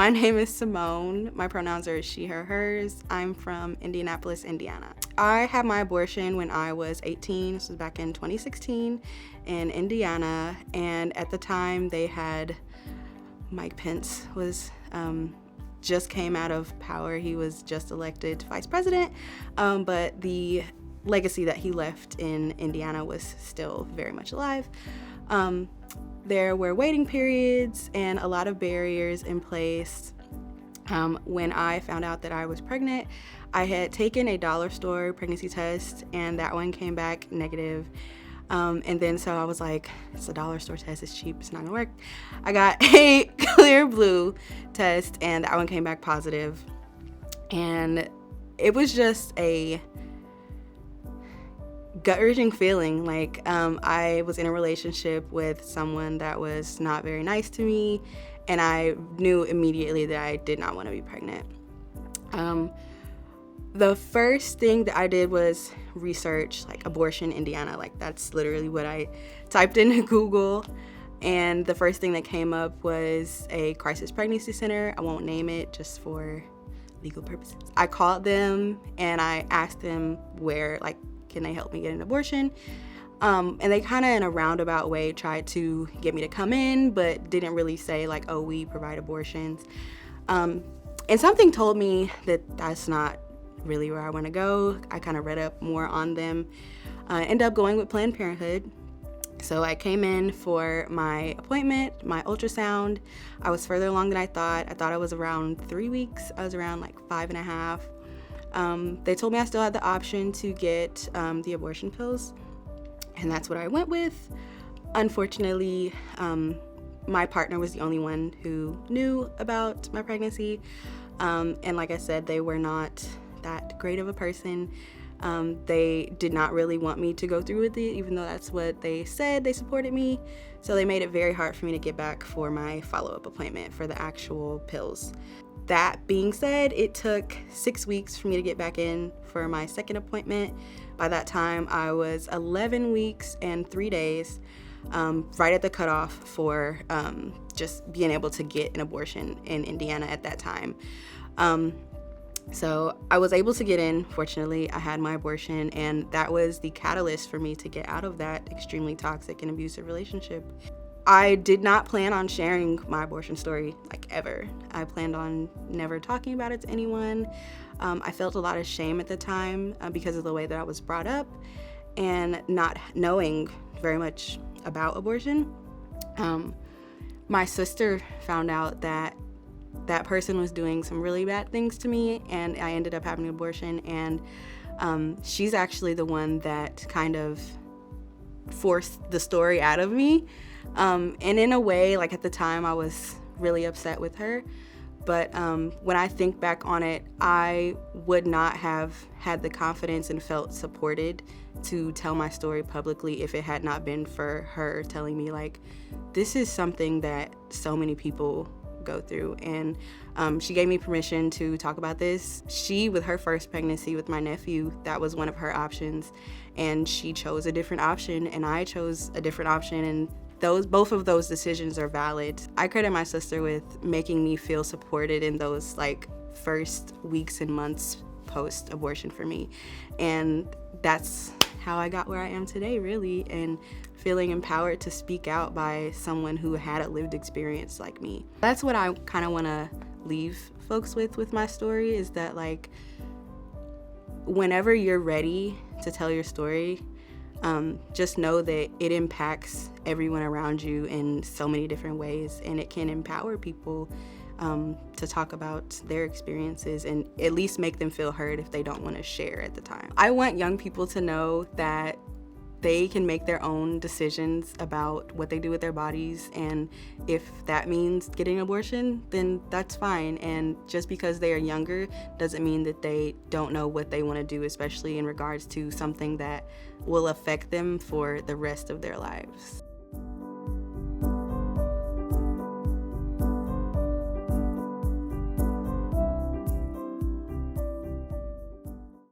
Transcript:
My name is Symone. My pronouns are she, her, hers. I'm from Indianapolis, Indiana. I had my abortion when I was 18. This was back in 2016 in Indiana. And at the time they had Mike Pence was just came out of power. He was just elected vice president, but the legacy that he left in Indiana was still very much alive. There were waiting periods and a lot of barriers in place. When I found out that I was pregnant, I had taken a dollar store pregnancy test and that one came back negative. And then so I was like, it's a dollar store test, it's cheap, it's not gonna work. I got a clear blue test and that one came back positive. And it was just a gut-wrenching feeling. Like I was in a relationship with someone that was not very nice to me, and I knew immediately that I did not want to be pregnant. The first thing that I did was research like abortion Indiana. Like that's literally what I typed into Google, and the first thing that came up was a crisis pregnancy center. I won't name it just for legal purposes. I called them and I asked them where, like, can they help me get an abortion? And they kind of in a roundabout way tried to get me to come in, but didn't really say like, oh, we provide abortions. And something told me that that's not really where I want to go. I kind of read up more on them. Ended up going with Planned Parenthood. So I came in for my appointment, my ultrasound. I was further along than I thought. I thought I was around 3 weeks. I was around like 5.5. They told me I still had the option to get the abortion pills, and that's what I went with. Unfortunately, my partner was the only one who knew about my pregnancy, and like I said, they were not that great of a person. They did not really want me to go through with it, even though that's what they said. They supported me, so they made it very hard for me to get back for my follow-up appointment for the actual pills. That being said, it took 6 weeks for me to get back in for my second appointment. By that time, I was 11 weeks and 3 days, right at the cutoff for just being able to get an abortion in Indiana at that time. So I was able to get in. Fortunately, I had my abortion, and that was the catalyst for me to get out of that extremely toxic and abusive relationship. I did not plan on sharing my abortion story, like, ever. I planned on never talking about it to anyone. I felt a lot of shame at the time because of the way that I was brought up and not knowing very much about abortion. My sister found out that that person was doing some really bad things to me, and I ended up having an abortion, and she's actually the one that kind of forced the story out of me. And in a way, like, at the time I was really upset with her, but when I think back on it, I would not have had the confidence and felt supported to tell my story publicly if it had not been for her telling me, like, this is something that so many people go through, and she gave me permission to talk about this. She, with her first pregnancy with my nephew, that was one of her options, and she chose a different option, and I chose a different option, and both of those decisions are valid. I credit my sister with making me feel supported in those, like, first weeks and months post-abortion for me, and that's how I got where I am today, really, and feeling empowered to speak out by someone who had a lived experience like me. That's what I kind of want to leave folks with my story, is that, like, whenever you're ready to tell your story, just know that it impacts everyone around you in so many different ways, and it can empower people to talk about their experiences and at least make them feel heard if they don't want to share at the time. I want young people to know that they can make their own decisions about what they do with their bodies, and if that means getting an abortion, then that's fine. And just because they are younger doesn't mean that they don't know what they want to do, especially in regards to something that will affect them for the rest of their lives.